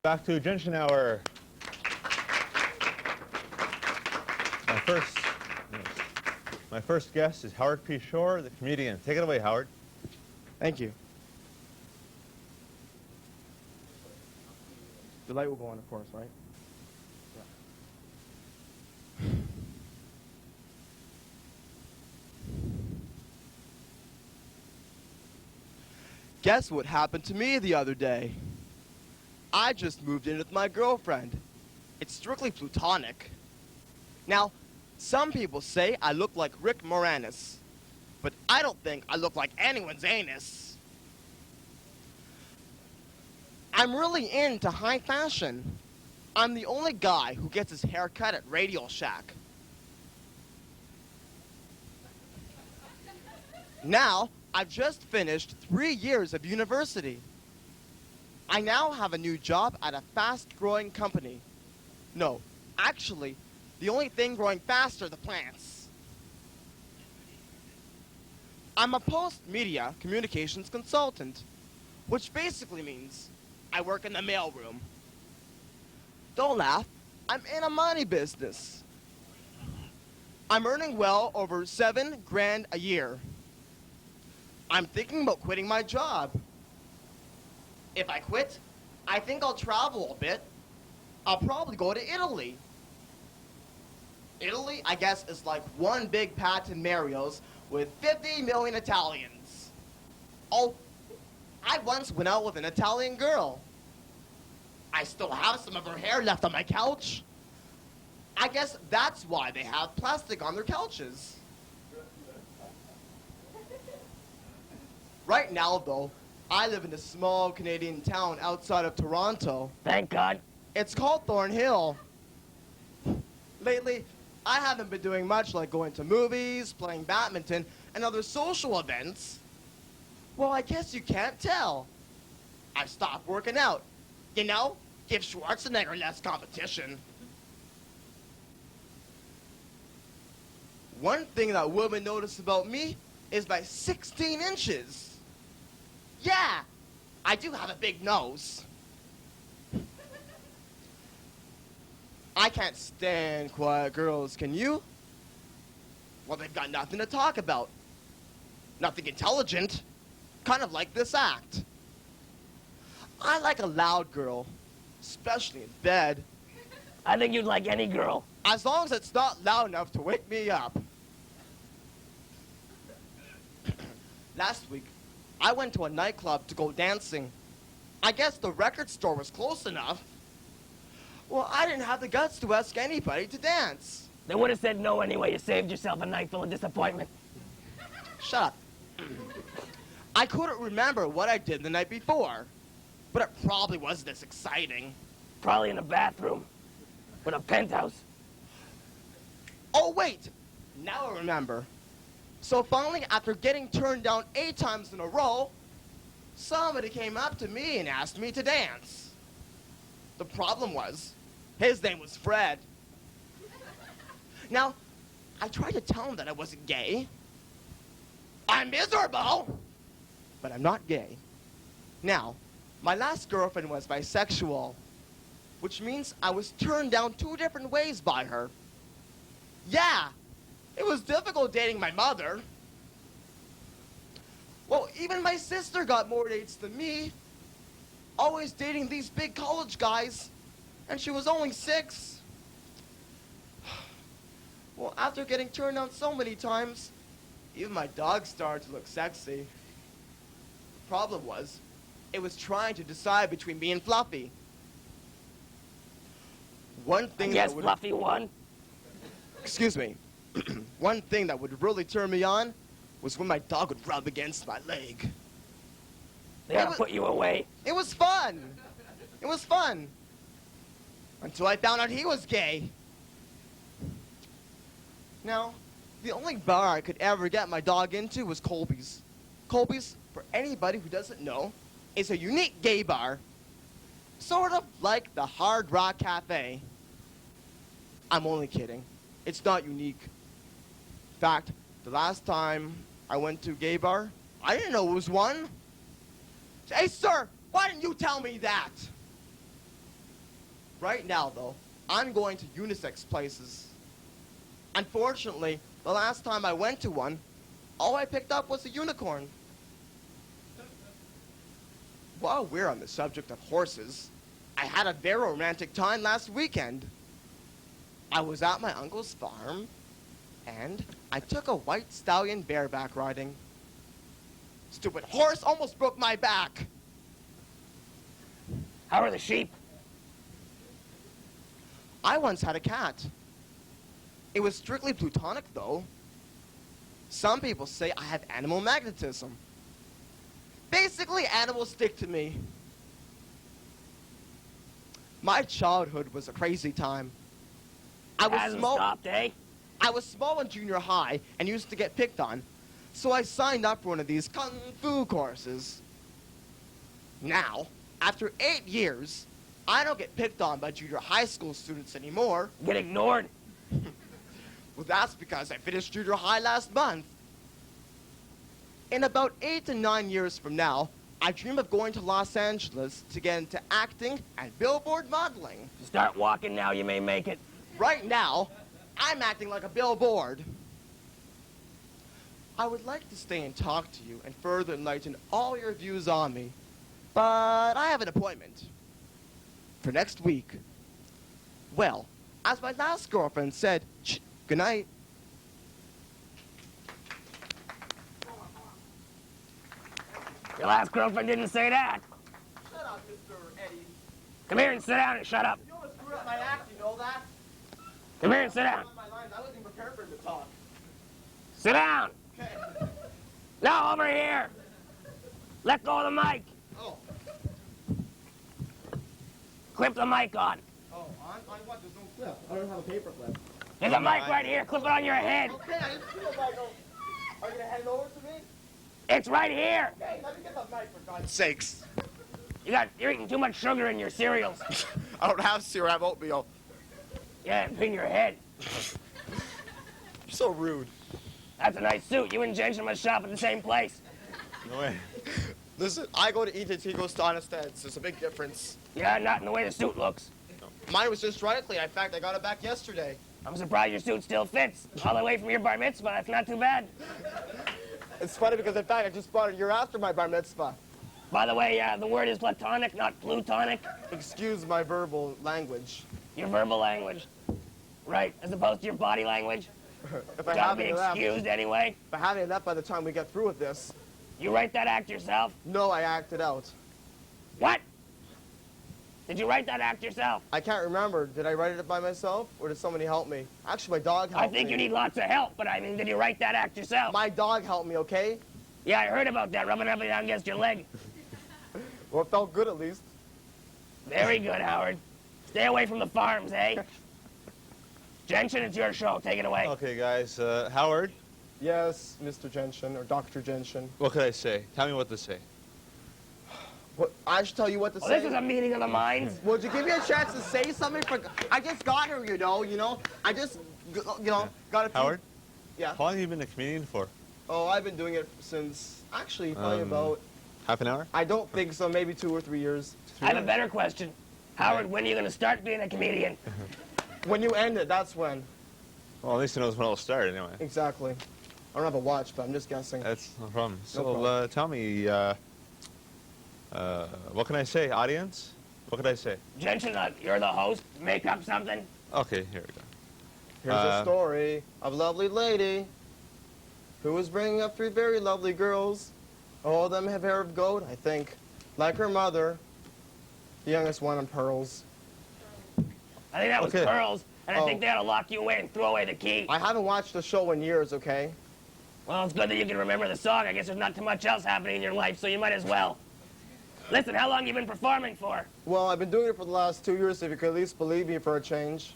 Back to Jenchin hour. My first, my first guest is Howard P. Shore, the comedian. Take it away, Howard. Thank you. The light will go on, of course, right? Yeah. Guess what happened to me the other day? I just moved in with my girlfriend. It's strictly platonic. Now, some people say I look like Rick Moranis, but I don't think I look like anyone's anus. I'm really into high fashion. I'm the only guy who gets his hair cut at Radio Shack. Now, I've just finished 3 years of university. I now have a new job at a fast-growing company. No, actually, the only thing growing fast are the plants. I'm a post-media communications consultant, which basically means I work in the mailroom. Don't laugh, I'm in a money business. I'm earning well over $7 grand a year. I'm thinking about quitting my job. If I quit, I think I'll travel a bit. I'll probably go to Italy. Italy, I guess, is like one big Pat and Mario's with 50 million Italians. Oh, I once went out with an Italian girl. I still have some of her hair left on my couch. I guess that's why they have plastic on their couches. Right now, though, I live in a small Canadian town outside of Toronto. Thank God. It's called Thornhill. Lately, I haven't been doing much like going to movies, playing badminton, and other social events. Well, I guess you can't tell. I stopped working out. You know, give Schwarzenegger less competition. One thing that women notice about me is my 16 inches. Yeah, I do have a big nose. I can't stand quiet girls, can you? Well, they've got nothing to talk about. Nothing intelligent. Kind of like this act. I like a loud girl, especially in bed. I think you'd like any girl. As long as it's not loud enough to wake me up. Last week, I went to a nightclub to go dancing. I guess the record store was close enough. Well, I didn't have the guts to ask anybody to dance. They would have said no anyway. You saved yourself a night full of disappointment. Shut up. I couldn't remember what I did the night before, but it probably wasn't as exciting. Probably in a bathroom with a penthouse. Oh, wait. Now I remember. So finally, after getting turned down 8 times in a row, somebody came up to me and asked me to dance. The problem was, his name was Fred. Now, I tried to tell him that I wasn't gay. I'm miserable, but I'm not gay. Now, my last girlfriend was bisexual, which means I was turned down 2 different ways by her. Yeah, it was difficult dating my mother. Well, even my sister got more dates than me, always dating these big college guys, and she was only 6. Well, after getting turned down so many times, even my dog started to look sexy. The problem was, it was trying to decide between me and Fluffy. One thing Yes, that would... Fluffy won. Excuse me. One thing that would really turn me on was when my dog would rub against my leg. They ought to put you away. It was fun. It was fun. Until I found out he was gay. Now, the only bar I could ever get my dog into was Colby's. Colby's, for anybody who doesn't know, is a unique gay bar. Sort of like the Hard Rock Cafe. I'm only kidding. It's not unique. In fact, the last time I went to a gay bar, I didn't know it was one. Hey, sir, why didn't you tell me that? Right now, though, I'm going to unisex places. Unfortunately, the last time I went to one, all I picked up was a unicorn. While we're on the subject of horses, I had a very romantic time last weekend. I was at my uncle's farm, and I took a white stallion bareback riding. Stupid horse almost broke my back. How are the sheep? I once had a cat. It was strictly plutonic, though. Some people say I have animal magnetism. Basically, animals stick to me. My childhood was a crazy time. I was Hasn't small. stopped, eh? I was small in junior high and used to get picked on, so I signed up for one of these kung fu courses. Now, after 8 years, I don't get picked on by junior high school students anymore. Get ignored. Well, that's because I finished junior high last month. In about 8 to 9 years from now, I dream of going to Los Angeles to get into acting and billboard modeling. Start walking now, you may make it. Right now, I'm acting like a billboard. I would like to stay and talk to you and further enlighten all your views on me, but I have an appointment for next week. Well, as my last girlfriend said, good night. Your last girlfriend didn't say that. Shut up, Mr. Eddie. Come here and sit down and shut up. You almost screwed up my act, you know that? Come here and sit down. On my lines, I wasn't even prepared for him to talk. Sit down. Okay. No, over here. Let go of the mic. Oh. Clip the mic on. Oh, on what? There's no clip. I don't have a paper clip. There's a mic right here. Clip it on your head. Okay, I didn't feel like no. Are you gonna hand it over to me? It's right here. Hey, let me get the mic for God's sakes. You're eating too much sugar in your cereals. I don't have cereal, I have oatmeal. Yeah, it's in your head. You're so rude. That's a nice suit. You and Jenchin must shop at the same place. No way. Listen, I go to ETT, he goes to Honest Ed's. There's a big difference. Yeah, not in the way the suit looks. Mine was just right clean. In fact, I got it back yesterday. I'm surprised your suit still fits. All the way from your bar mitzvah. That's not too bad. It's funny because, in fact, I just bought it a year after my bar mitzvah. By the way, the word is platonic, not plutonic. Excuse my verbal language. Your verbal language. Right, as opposed to your body language. If I Gotta have be any left, excused anyway. if I have any left by the time we get through with this, You write that act yourself? no, I acted out. What? Did you write that act yourself? I can't remember. Did I write it by myself or did somebody help me? Actually, my dog helped I think me. you need lots of help, but I mean, did you write that act yourself? My dog helped me, okay? Yeah, I heard about that, rubbing up and down against your leg. Well, it felt good at least. Very good, Howard. Stay away from the farms, eh? Jenchin, it's your show. Take it away. Okay, guys. Howard, Yes, Mr. Jenchin or Dr. Jenchin. what could I say? Tell me what to say. What, I should tell you what to Well, say. this is a meeting of the minds. Would you give me a chance to say something? I just got here, you know. I just, got a few... Howard, Yeah. how long have you been a comedian for? Oh, I've been doing it since, actually, probably about, Half an hour? I don't think so, maybe 2 or 3 years. I have a better question. Howard, when are you going to start being a comedian? When you end it, that's when. Well, at least he knows when it'll start anyway. Exactly. I don't have a watch, but I'm just guessing. That's no problem. So, problem. tell me, what can I say, audience? What could I say? Jenchin, you're the host. Make up something. Okay, here we go. Here's a story of a lovely lady who was bringing up 3 very lovely girls. All of them have hair of gold, I think. Like her mother, the youngest one in pearls. I think that was Okay. Pearls, and I Oh. think they ought to lock you away and throw away the key. I haven't watched the show in years, okay? Well, it's good that you can remember the song. I guess there's not too much else happening in your life, so you might as well. Listen, how long you been performing for? Well, I've been doing it for the last 2 years, if you could at least believe me for a change.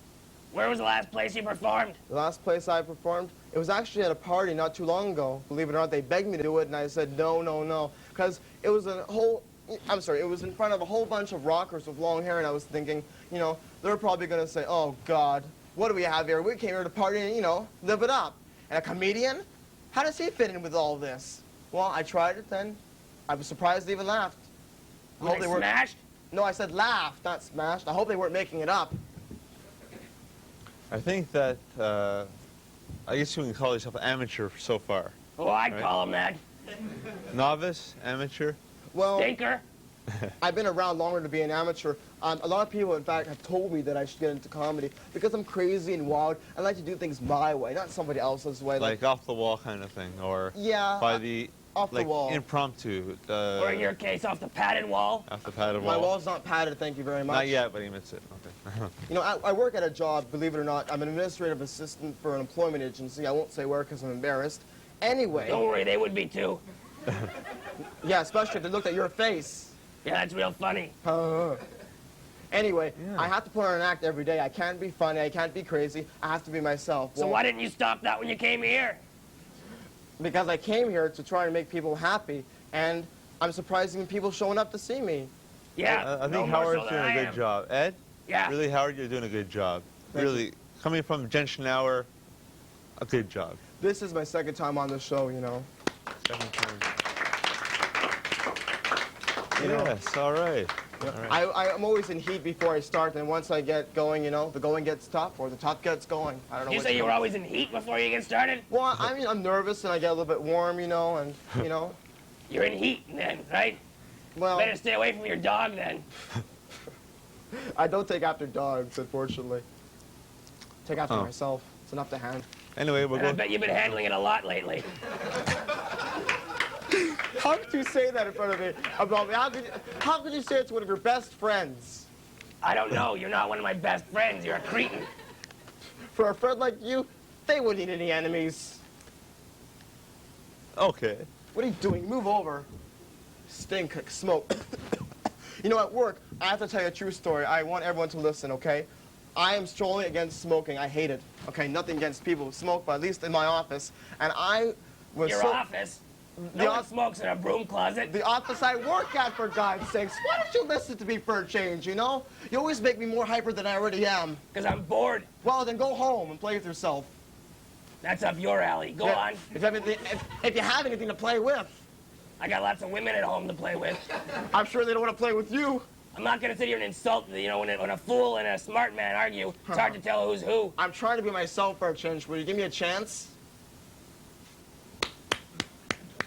Where was the last place you performed? The last place I performed, it was actually at a party not too long ago. Believe it or not, they begged me to do it, and I said no. Because it was it was in front of a whole bunch of rockers with long hair, and I was thinking, they're probably going to say, oh, God, what do we have here? We came here to party and, live it up. And a comedian? How does he fit in with all this? Well, I tried it then. I was surprised they even laughed. Were they smashed? No, I said laughed, not smashed. I hope they weren't making it up. I think that, I guess you can call yourself amateur so far. Oh, I'd Right. call him that. Novice, amateur. Well, Stinker. I've been around longer to be an amateur. A lot of people, in fact, have told me that I should get into comedy because I'm crazy and wild. I like to do things my way, not somebody else's way. Like off the wall kind of thing, or Yeah, by the off the like wall. impromptu. Or in your case, off the padded wall. Off the padded My wall. wall's not padded, thank you very much. Not yet, but he admits it. Okay. You know, I work at a job, believe it or not. I'm an administrative assistant for an employment agency. I won't say where because I'm embarrassed. Anyway, Don't worry, they would be too. yeah, especially if they looked at your face. Yeah, that's real funny. Anyway, Yeah. I have to put on an act every day. I can't be funny. I can't be crazy. I have to be myself. So Well, why didn't you stop that when you came here? Because I came here to try and make people happy, and I'm surprising people showing up to see me. Yeah, I no think more Howard's so doing than a I good am. job. Ed? Yeah. Really, Howard, you're doing a good job. Thank Really, coming from Jenchin hour, a good job. This is my second time on the show, you know. Second time. You know. Yes, all right. You know, All right. I'm always in heat before I start, and once I get going, you know, the going gets tough, or the tough gets going. I don't know. You which say you one. were always in heat before you get started? Well, I mean, I'm nervous, and I get a little bit warm, you know, and, you know, You're in heat then, right? well, Better stay away from your dog then. I don't take after dogs, unfortunately. Take after Oh. myself. It's enough to handle. Anyway, we're And I going. bet you've been handling it a lot lately. How could you say that in front of me about me? How could you say it's one of your best friends? I don't know. You're not one of my best friends. You're a cretin. For a friend like you, they wouldn't need any enemies. Okay. What are you doing? Move over. Stink, smoke. You know, at work, I have to tell you a true story. I want everyone to listen, okay? I am strongly against smoking. I hate it. Okay, nothing against people who smoke, but at least in my office. And I was Your so... office. The No one off- smokes in a broom closet. The office I work at, for God's sakes. Why don't you listen to me for a change, you know? You always make me more hyper than I already am. Because I'm bored. Well, then go home and play with yourself. That's up your alley. Go on. If you have anything to play with. I got lots of women at home to play with. I'm sure they don't want to play with you. I'm not going to sit here and insult, you know, when a fool and a smart man argue, it's hard to tell who's who. I'm trying to be myself for a change. Will you give me a chance?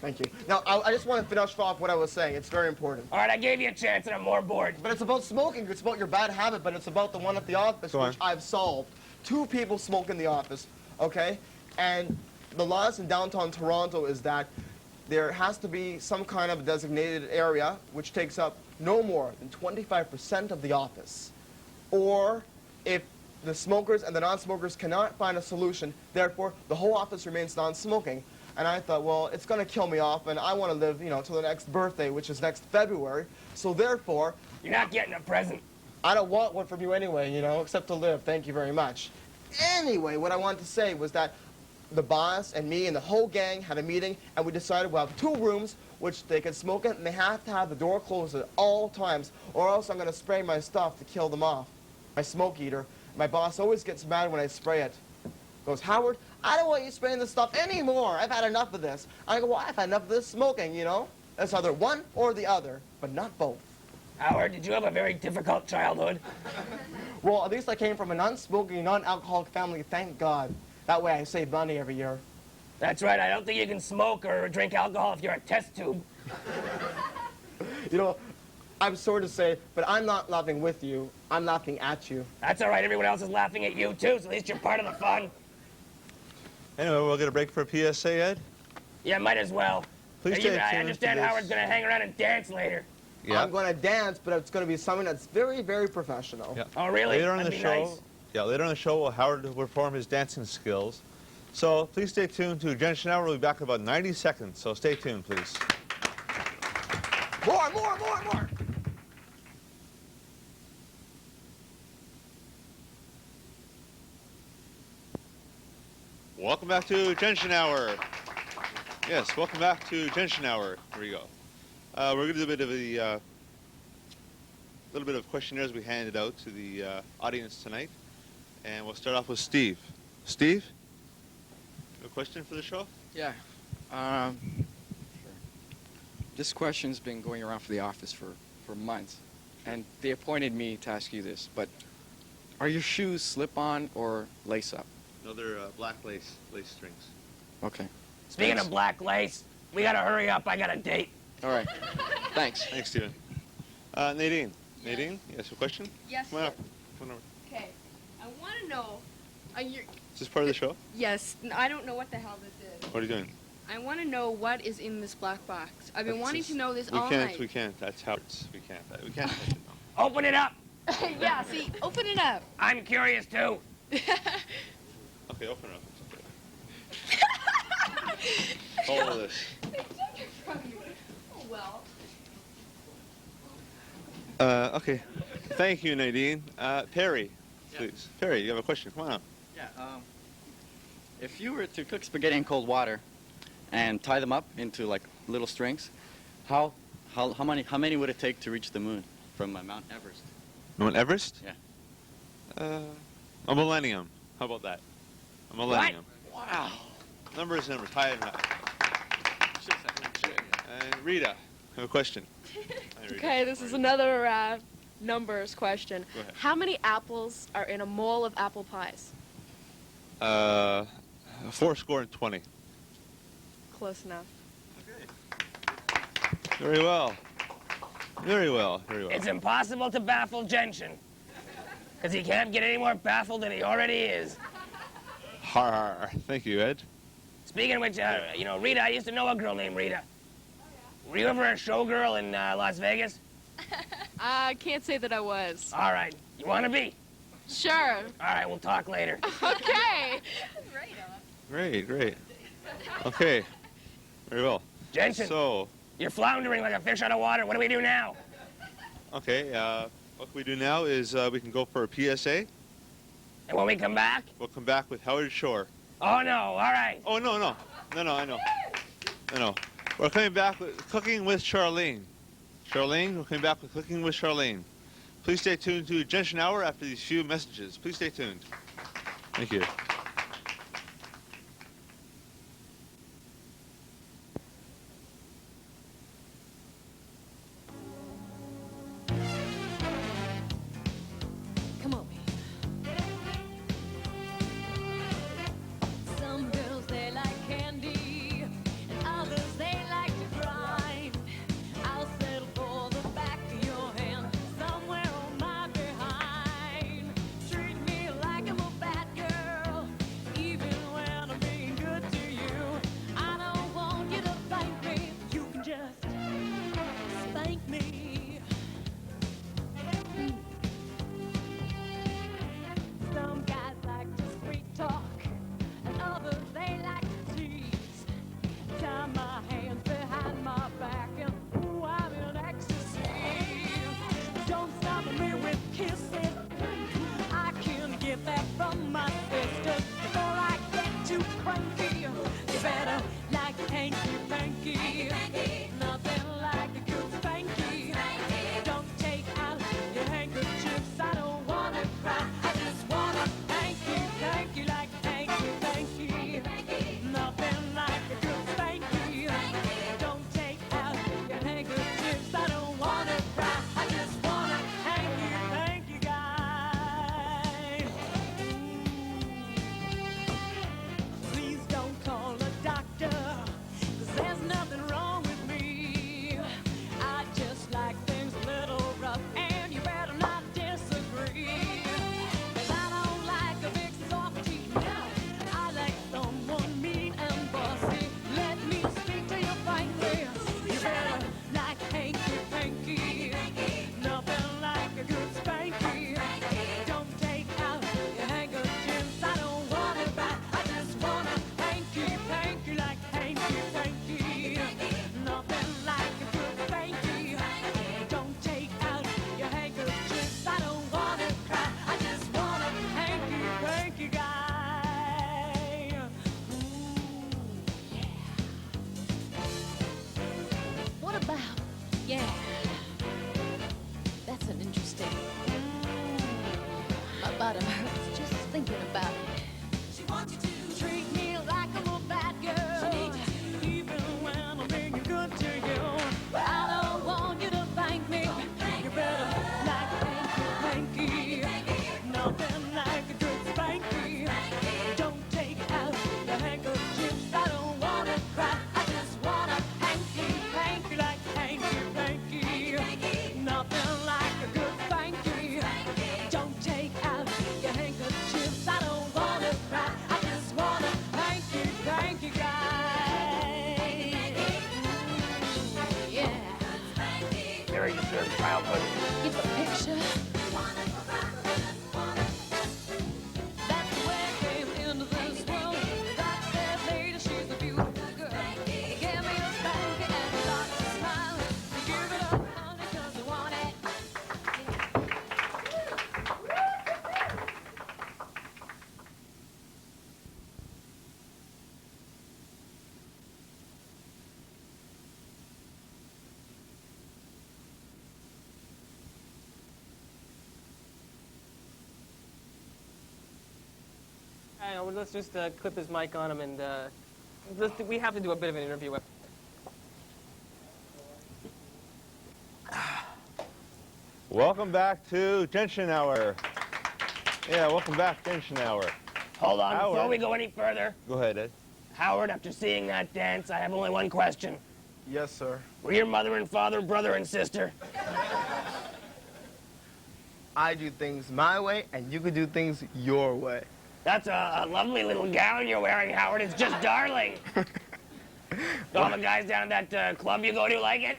Thank you. Now, I just want to finish off what I was saying. It's very important. All right, I gave you a chance and I'm more bored. But it's about smoking. It's about your bad habit, but it's about the one at the office, Go on. which I've solved. 2 people smoke in the office, okay? And the laws in downtown Toronto is that there has to be some kind of designated area which takes up no more than 25% of the office. Or if the smokers and the non-smokers cannot find a solution, therefore the whole office remains non-smoking. And I thought, well, it's going to kill me off, and I want to live, you know, till the next birthday, which is next February. So therefore, You're not getting a present. I don't want one from you anyway, you know, except to live. Thank you very much. Anyway, what I wanted to say was that the boss and me and the whole gang had a meeting, and we decided we'll have 2 rooms which they can smoke in, and they have to have the door closed at all times, or else I'm going to spray my stuff to kill them off. My smoke eater. My boss always gets mad when I spray it. Goes, Howard, I don't want you spraying this stuff anymore. I've had enough of this. I go, well, I've had enough of this smoking, you know? It's either one or the other, but not both. Howard, did you have a very difficult childhood? Well, at least I came from a non-smoking, non-alcoholic family, thank God. That way I save money every year. That's right. I don't think you can smoke or drink alcohol if you're a test tube. You know, I'm sorry to say, but I'm not laughing with you. I'm laughing at you. That's all right. Everyone else is laughing at you, too, so at least you're part of the fun. Anyway, we'll get a break for a PSA, Ed. Yeah, might as well. Please Hey, stay I tuned understand to this. Howard's going to hang around and dance later. Yeah. I'm going to dance, but it's going to be something that's very, very professional. Yeah. Oh, really? Later on in That'd the be show, nice. yeah, later on in the show, Howard will perform his dancing skills. So please stay tuned to Jenchin Hour. We'll be back in about 90 seconds. So stay tuned, please. More, more, more, more! Welcome back to Jenchin Hour. Yes, welcome back to Jenchin Hour. Here we go. We're going to do a bit of a little bit of questionnaires we handed out to the audience tonight, and we'll start off with Steve. Steve, a question for the show? Yeah. Sure. This question's been going around for the office for months. and they appointed me to ask you this, but are your shoes slip-on or lace-up? No, they're black lace strings. Okay. Speaking Thanks. of black lace, we gotta hurry up. I got a date. All right. Thanks. Thanks, Steven. Nadine. Yes. Nadine, you ask a question? Yes, Come on sir. up. Come on over. Okay. I want to know. Is this part of the show? Yes. I don't know what the hell this is. What are you doing? I want to know what is in this black box. I've been That's wanting just- to know this we all can't, night. We can't. That's how it's. We can't. We can't touch it now. Open it up. Yeah. See, open it up. I'm curious too. Okay, open it up. Hold this. From you. Oh well. Okay. Thank you, Nadine. Perry, please. Perry, you have a question. Come on up. Yeah. If you were to cook spaghetti in cold water and tie them up into like little strings, how many would it take to reach the moon from Mount Everest? Mount Everest? Yeah. A millennium. How about that? A millennium. Wow. Numbers, high and high. And Rita, I have a question. Hi, Rita. Okay, this is another numbers question. Go ahead. How many apples are in a mole of apple pies? 420. Close enough. Very well. Very well. Very well. It's impossible to baffle Jenchin. Because he can't get any more baffled than he already is. Har. Thank you, Ed. Speaking of which, Rita, I used to know a girl named Rita. Were you ever a showgirl in Las Vegas? I can't say that I was. All right. You want to be? Sure. All right, we'll talk later. Okay. Great. Okay. Very well. Jenchin, So, you're floundering like a fish out of water. What do we do now? okay, what we do now is we can go for a PSA. And when we come back? We'll come back with Howard Shore. Oh, no. All right. Oh, no, I know. We're coming back with Cooking with Charlene. We're coming back with Cooking with Charlene. Please stay tuned to Jenchin Hour after these few messages. Please stay tuned. Thank you. Come on, babe. Some girls they like candy, and others they like to grind. I'll settle for the back of your hand, somewhere on my behind. Treat me like I'm a bad girl, even when I'm being good to you. I don't want you to thank me, you can just spank me. Some guys like to sweet talk, and others they like to tease. Tie my hands behind my back, and ooh, I'm in ecstasy. Don't stop me with kisses. I can get that from my sister before I get too cranky. You better like hanky panky. Nothing like a good spanky. Don't take out your handkerchiefs. I don't wanna cry. I just wanna hanky like hanky panky. Nothing like a good spanky. Don't take out your handkerchiefs. I don't wanna cry. I just wanna hanky guy. Please don't call a doctor, 'cause there's nothing wrong with me. I just like things a little rough, and you better not disagree. 'Cause I don't like a big softy, no. I like someone mean and bossy. Let me speak to you frankly. You better like hanky panky. Nothing like a good spanky. Don't take out your handkerchiefs. I don't want it back. I just want a hanky panky like hanky panky. Nothing like a good spanky. Don't take out your handkerchiefs. I don't want to cry. I just want a hanky panky guy. Ooh, yeah. What about, yeah. That's an interesting. My bottom hurts just thinking about it. She wants you to treat me like I'm a bad girl, even when I'm being good to you. But I don't want you to thank me. You better I know, let's just clip his mic on him and we have to do a bit of an interview with him. Welcome back to Jenchin Hour. Yeah, welcome back to Jenchin Hour. Hold on, before Howard. we go any further, Go ahead, Ed. Howard, after seeing that dance, I have only one question. Yes, sir. Were your mother and father brother and sister? I do things my way, and you can do things your way. That's a lovely little gown you're wearing, Howard. It's just darling. All the guys down at that club you go to like it?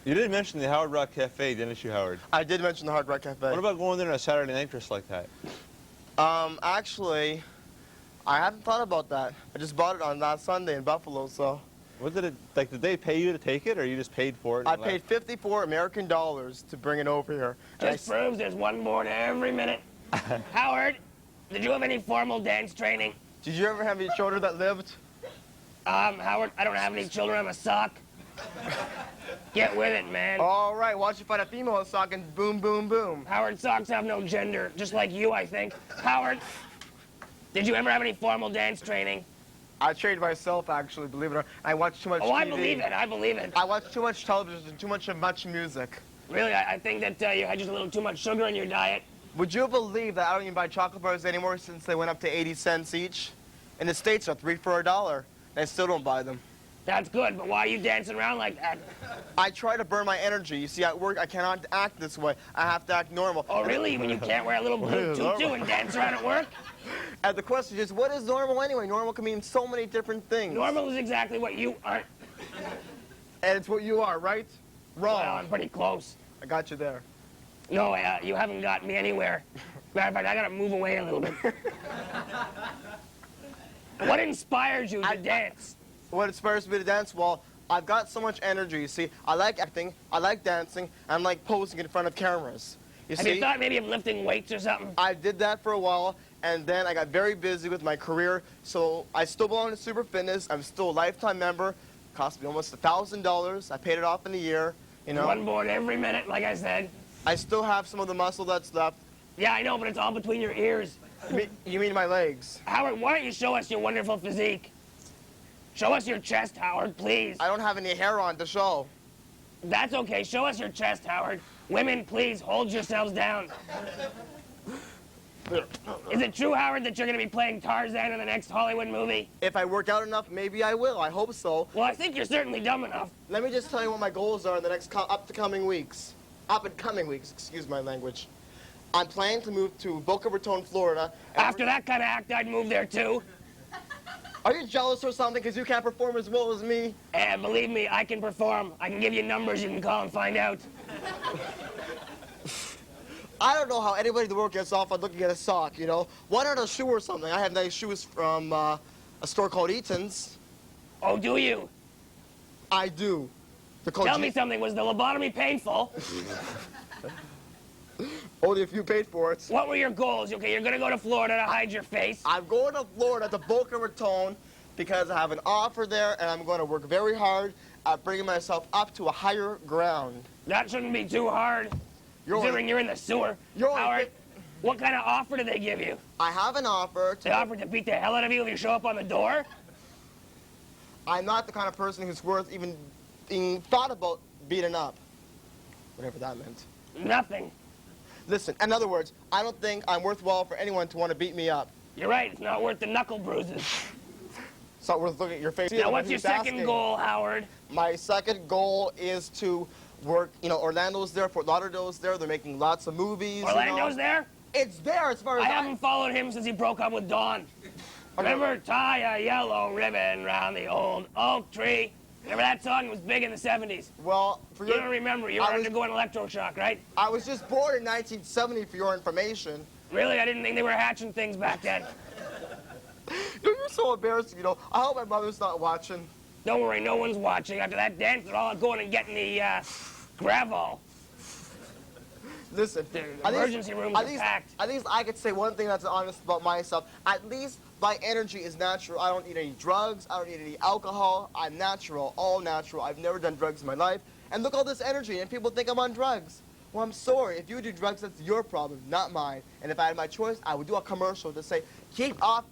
You did mention the Howard Rock Cafe, didn't you, Howard? I did mention the Hard Rock Cafe. What about going there on a Saturday night dressed like that? Actually, I haven't thought about that. I just bought it on last Sunday in Buffalo, so. What did it, like, did they pay you to take it, or you just paid for it? I paid 54 American dollars to bring it over here. And Just proves there's one born every minute. Howard, did you have any formal dance training? Did you ever have any children that lived? Howard, I don't have any children. I'm a sock. Get with it, man. All right, why don't you find a female sock and boom, boom, boom. Howard, socks have no gender, just like you, I think. Howard, did you ever have any formal dance training? I trained myself, actually, believe it or not. I watched too much TV. Oh, I believe it. I believe it. I watched too much television, too much music. Really, I think that you had just a little too much sugar in your diet. Would you believe that I don't even buy chocolate bars anymore since they went up to 80 cents each? In the States, they're 3 for $1, and I still don't buy them. That's good, but why are you dancing around like that? I try to burn my energy. You see, at work, I cannot act this way. I have to act normal. Oh, really? When you can't wear a little blue tutu and dance around at work? And the question is, what is normal anyway? Normal can mean so many different things. Normal is exactly what you aren't. And it's what you are, right? Wrong. Well, I'm pretty close. I got you there. No, you haven't got me anywhere. Matter of fact, I gotta move away a little bit. What inspires you to dance? What inspires me to dance? Well, I've got so much energy, you see. I like acting, I like dancing, and I like posing in front of cameras. You Have see, you thought maybe of lifting weights or something? I did that for a while, and then I got very busy with my career, so I still belong to Super Fitness. I'm still a lifetime member. Cost me almost $1,000. I paid it off in a year, you know. One born every minute, like I said. I still have some of the muscle that's left. Yeah, I know, but it's all between your ears. You mean my legs? Howard, why don't you show us your wonderful physique? Show us your chest, Howard, please. I don't have any hair on to show. That's okay. Show us your chest, Howard. Women, please, hold yourselves down. Is it true, Howard, that you're going to be playing Tarzan in the next Hollywood movie? If I work out enough, maybe I will. I hope so. Well, I think you're certainly dumb enough. Let me just tell you what my goals are in the next up-and-coming weeks. Up-and-coming weeks, excuse my language. I'm planning to move to Boca Raton, Florida. After that kind of act, I'd move there, too. Are you jealous or something because you can't perform as well as me? And believe me, I can perform. I can give you numbers you can call and find out. I don't know how anybody in the world gets off on looking at a sock, you know? Why not a shoe or something? I have nice shoes from a store called Eaton's. Oh, do you? I do. They're called Tell me something. Was the lobotomy painful? Only if you paid for it. What were your goals? Okay, you're going to go to Florida to hide your face. I'm going to Florida to Boca Raton because I have an offer there and I'm going to work very hard at bringing myself up to a higher ground. That shouldn't be too hard, considering you're in the sewer. Howard, what kind of offer did they give you? I have an offer. They offered to beat the hell out of you if you show up on the door? I'm not the kind of person who's worth even being thought about beating up. Whatever that meant. Nothing. Listen, in other words, I don't think I'm worthwhile for anyone to want to beat me up. You're right. It's not worth the knuckle bruises. It's not worth looking at your face. Now, what's your second goal, Howard? My second goal is to work, you know, Orlando's there, Fort Lauderdale's there. They're making lots of movies. Orlando's there? It's there as far as I haven't followed him since he broke up with Dawn. Remember, tie a yellow ribbon round the old oak tree? Remember that song? It was big in the 70s. Well, you don't remember. You were undergoing electroshock, right? I was just born in 1970 for your information. Really? I didn't think they were hatching things back then. You're so embarrassing, you know. I hope my mother's not watching. Don't worry, no one's watching. After that dance, they're all going and getting the gravel. Listen, the emergency rooms are packed. At least I could say one thing that's honest about myself. At least my energy is natural. I don't need any drugs. I don't need any alcohol. I'm natural, all natural. I've never done drugs in my life. And look at all this energy, and people think I'm on drugs. Well, I'm sorry. If you do drugs, that's your problem, not mine. And if I had my choice, I would do a commercial to say, keep off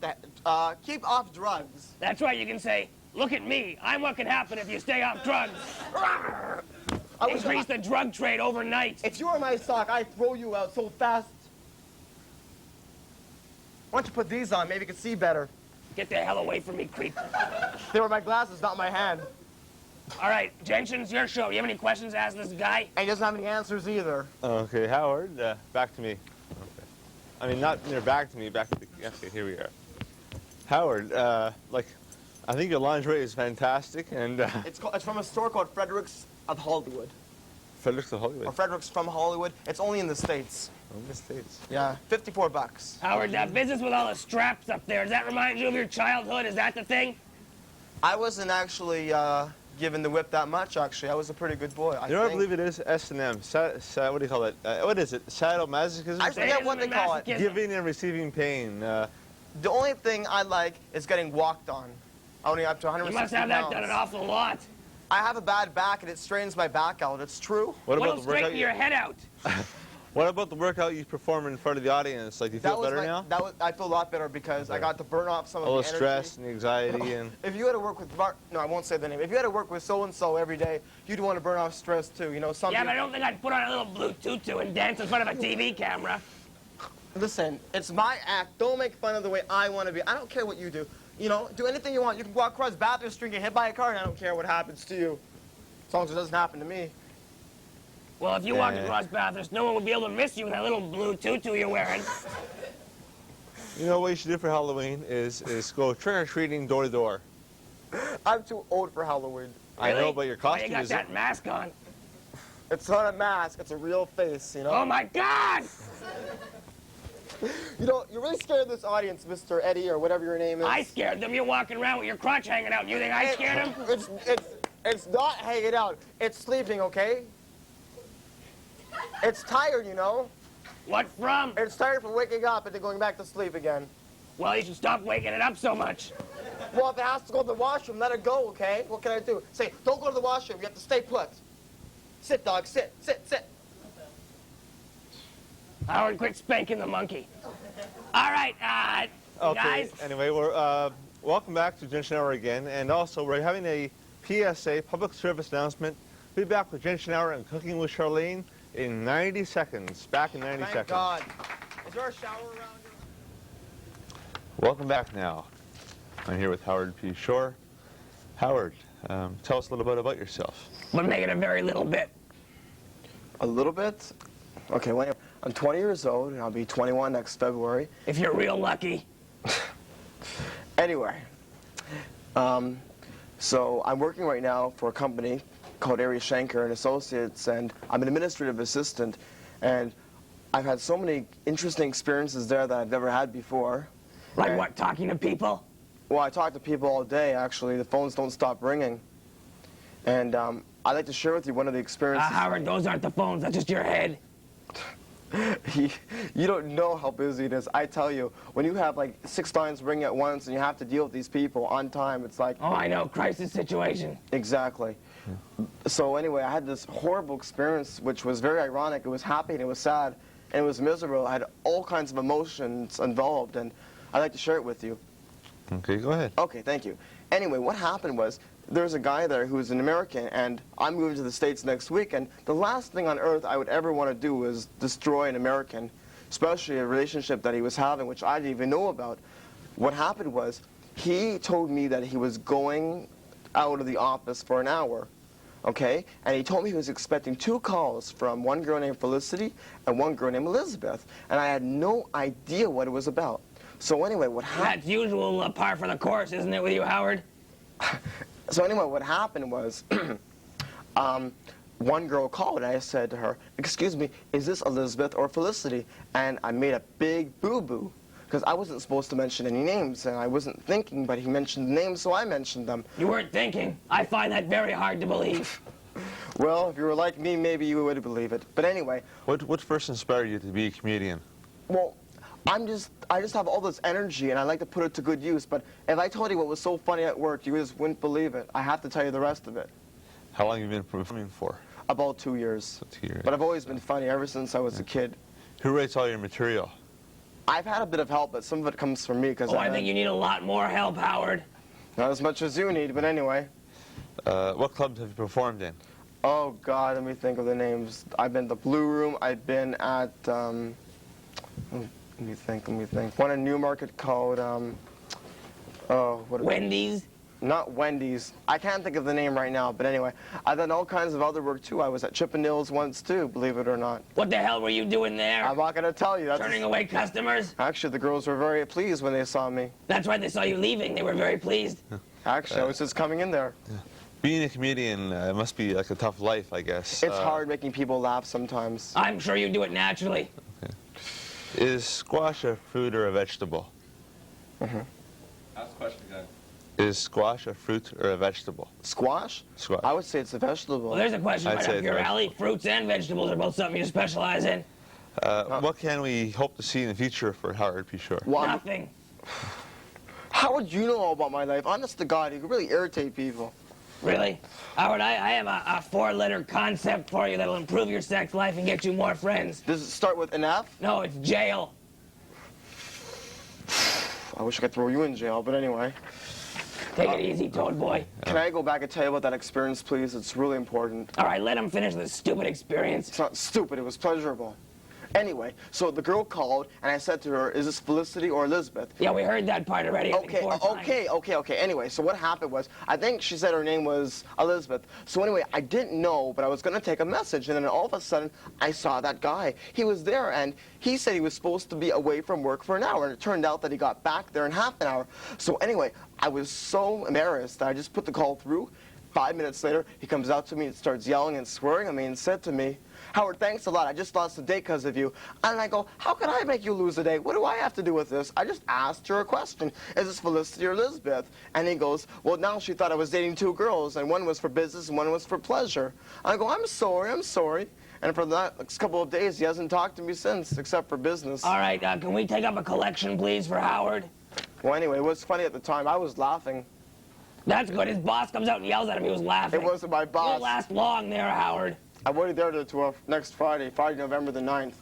drugs. That's right, you can say, look at me. I'm what can happen if you stay off drugs. Increase the drug trade overnight. If you were my sock, I'd throw you out so fast. Why don't you put these on? Maybe you can see better. Get the hell away from me, creep. They were my glasses, not my hand. All right, Jenchin, it's your show. Do you have any questions to ask this guy? And he doesn't have any answers either. Okay, Howard, back to me. Okay. I mean, not near back to me, back to the... Okay, here we are. Howard, like, I think your lingerie is fantastic, and... It's from a store called Frederick's of Hollywood. Frederick's of Hollywood? Or Frederick's from Hollywood. It's only in the States. In the States? Yeah, $54. Howard, that business with all the straps up there, does that remind you of your childhood? Is that the thing? I wasn't actually given the whip that much, actually. I was a pretty good boy, I You know what I think. believe it is? S&M. What do you call it? What is it? Sadomasochism? I forget what they call it. Giving and receiving pain. The only thing I like is getting walked on. Only up to 160 You must have that pounds. done an awful lot. I have a bad back and it strains my back out. It's true. What What'll about the workout? straighten your head out? What about the workout you perform in front of the audience? Like, do you feel better now? I feel a lot better because I got to burn off some All of the the stress energy. and the anxiety and... If you had to work with no, I won't say the name. If you had to work with so-and-so every day, you'd want to burn off stress too. You know, some Yeah, but I people- don't think I'd put on a little blue tutu and dance in front of a TV camera. Listen, it's my act. Don't make fun of the way I want to be. I don't care what you do. You know, do anything you want. You can walk across Bathurst Street, get hit by a car, and I don't care what happens to you. As long as it doesn't happen to me. Well, if you walked across Bathurst, no one would be able to miss you with that little blue tutu you're wearing. You know what you should do for Halloween is go trick-or-treating door to door. I'm too old for Halloween. I know, Really? but your Why costume you got is... that mask on? It's not a mask. It's a real face, you know? Oh, my God! You know, you're really scared of this audience, Mr. Eddie, or whatever your name is. I scared them. You're walking around with your crotch hanging out. You think I scared them? It's not hanging out. It's sleeping, okay? It's tired, you know? What from? It's tired from waking up and then going back to sleep again. Well, you should stop waking it up so much. Well, if it has to go to the washroom, let it go, okay? What can I do? Say, don't go to the washroom. You have to stay put. Sit, dog. Sit, sit, sit. Howard, quit spanking the monkey. All right, Okay, guys. anyway, we're welcome back to Jenchin Hour again, and also we're having a PSA, public service announcement. We'll be back with Jenchin Hour and Cooking with Charlene in 90 seconds. Back in 90 Thank seconds. God. Is there a shower around here? Welcome back now. I'm here with Howard P. Shore. Howard, tell us a little bit about yourself. But make it a very little bit. A little bit? Okay, well, I'm 20 years old, and I'll be 21 next February. If you're real lucky. Anyway, so I'm working right now for a company called Ari Schenker and Associates, and I'm an administrative assistant, and I've had so many interesting experiences there that I've never had before. Like And- what, talking to people? Well, I talk to people all day, actually. The phones don't stop ringing. And I'd like to share with you one of the experiences. Howard, those aren't the phones. That's just your head. You don't know how busy it is. I tell you, when you have like 6 lines ringing at once and you have to deal with these people on time, it's like... Oh, I know. Crisis situation. Exactly. So anyway, I had this horrible experience, which was very ironic. It was happy and it was sad and it was miserable. I had all kinds of emotions involved, and I'd like to share it with you. Okay, go ahead. Okay, thank you. Anyway, what happened was, there's a guy there who is an American, and I'm moving to the States next week, and the last thing on earth I would ever want to do is destroy an American, especially a relationship that he was having, which I didn't even know about. What happened was, he told me that he was going out of the office for an hour, okay? And he told me he was expecting 2 calls from one girl named Felicity and one girl named Elizabeth, and I had no idea what it was about. So anyway, what happened... That's usual par for the course, isn't it, with you, Howard? So anyway, what happened was, one girl called, and I said to her, "Excuse me, is this Elizabeth or Felicity?" And I made a big boo-boo, because I wasn't supposed to mention any names, and I wasn't thinking, but he mentioned the names, so I mentioned them. You weren't thinking. I find that very hard to believe. Well, if you were like me, maybe you would believe it. But anyway, What first inspired you to be a comedian? well, I just have all this energy, and I like to put it to good use. But if I told you what was so funny at work, you just wouldn't believe it. I have to tell you the rest of it. How long have you been performing for? About 2 years. 2 years. But I've always been funny ever since I was a kid. Who writes all your material? I've had a bit of help, but some of it comes from me because Oh, I think you need a lot more help, Howard. not as much as you need, but anyway. What clubs have you performed in? Oh God, let me think of the names. I've been the Blue Room. I've been at let me think. One in Newmarket called Wendy's? Not Wendy's. I can't think of the name right now, but anyway, I've done all kinds of other work too. I was at Chippendales once too, believe it or not. What the hell were you doing there? I'm not gonna tell you. Turning away customers? Actually, the girls were very pleased when they saw me. That's right, they saw you leaving. They were very pleased. Actually, I was just coming in there. Being a comedian must be like a tough life, I guess. It's hard making people laugh sometimes. I'm sure you do it naturally. Is squash a fruit or a vegetable? Mm-hmm. Ask the question again. Is squash a fruit or a vegetable? Squash? Squash. I would say it's a vegetable. Well, there's a question I'd right say up your it's alley. Fruits and vegetables are both something you specialize in. What can we hope to see in the future for Howard P. Shore? Well, Nothing. how would you know all about my life? Honest to God, you could really irritate people. Really? Howard, I have a four-letter concept for you that'll improve your sex life and get you more friends. Does it start with an F? No, it's jail. I wish I could throw you in jail, but anyway. Take it easy, Toad Boy. Can I go back and tell you about that experience, please? It's really important. All right, let him finish this stupid experience. It's not stupid, it was pleasurable. Anyway, so the girl called, and I said to her, is this Felicity or Elizabeth? Yeah, we heard that part already. I think four times. Okay. Anyway, so what happened was, I think she said her name was Elizabeth. So anyway, I didn't know, but I was going to take a message, and then all of a sudden, I saw that guy. He was there, and he said he was supposed to be away from work for an hour, and it turned out that he got back there in half an hour. So anyway, I was so embarrassed that I just put the call through. 5 minutes later, he comes out to me and starts yelling and swearing at me and said to me, Howard, thanks a lot. I just lost a date because of you. And I go, how can I make you lose a date? What do I have to do with this? I just asked her a question. Is this Felicity or Elizabeth? And he goes, well, now she thought I was dating two girls, and one was for business and one was for pleasure. I go, I'm sorry. And for the next couple of days, he hasn't talked to me since, except for business. All right, can we take up a collection, please, for Howard? Well, anyway, it was funny at the time. I was laughing. That's good. His boss comes out and yells at him. He was laughing. It wasn't my You boss. won't last long there, Howard. I'm already there to next Friday, November the 9th.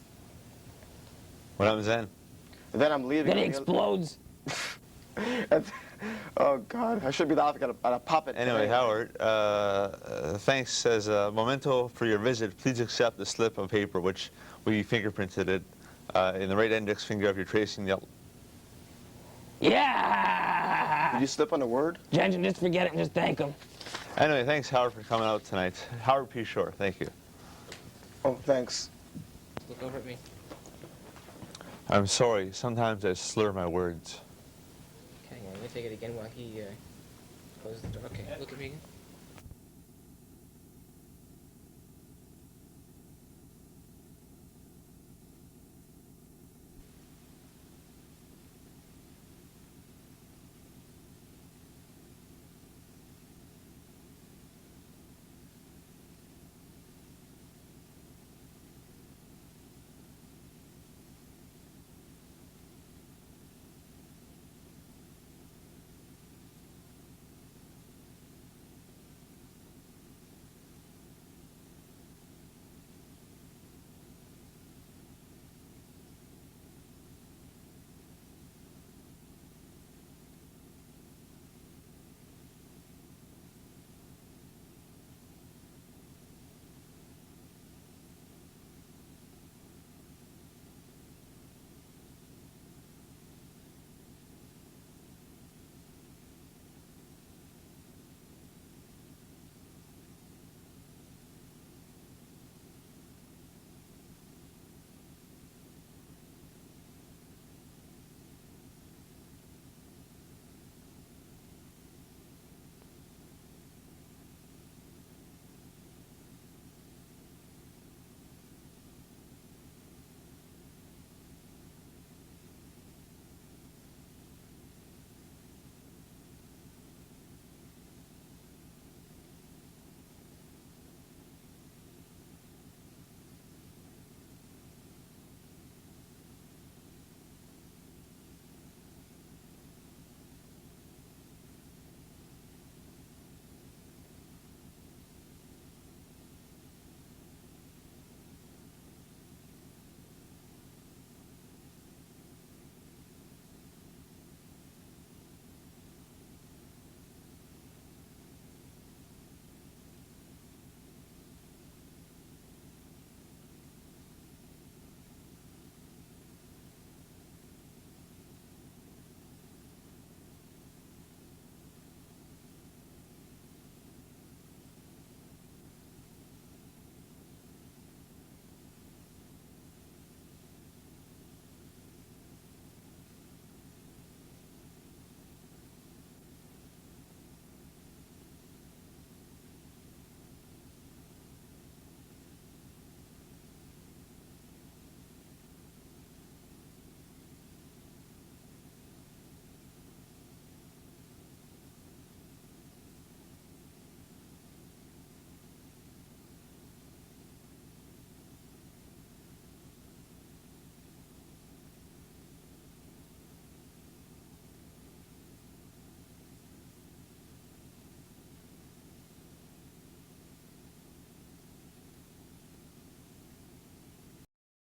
What happens then? And then I'm leaving. Then he explodes. Oh, God. I should be laughing at a puppet. Anyway, Howard, thanks as a memento for your visit. Please accept the slip of paper which we fingerprinted it in the right index finger of your tracing the. Yeah! Did you slip on a word? Jenchin, just forget it and just thank him. Anyway, thanks, Howard, for coming out tonight. Howard P. Shore, thank you. Oh, thanks. Look over at me. I'm sorry. Sometimes I slur my words. Okay, I'm gonna take it again while he closes the door. Okay, look at me again.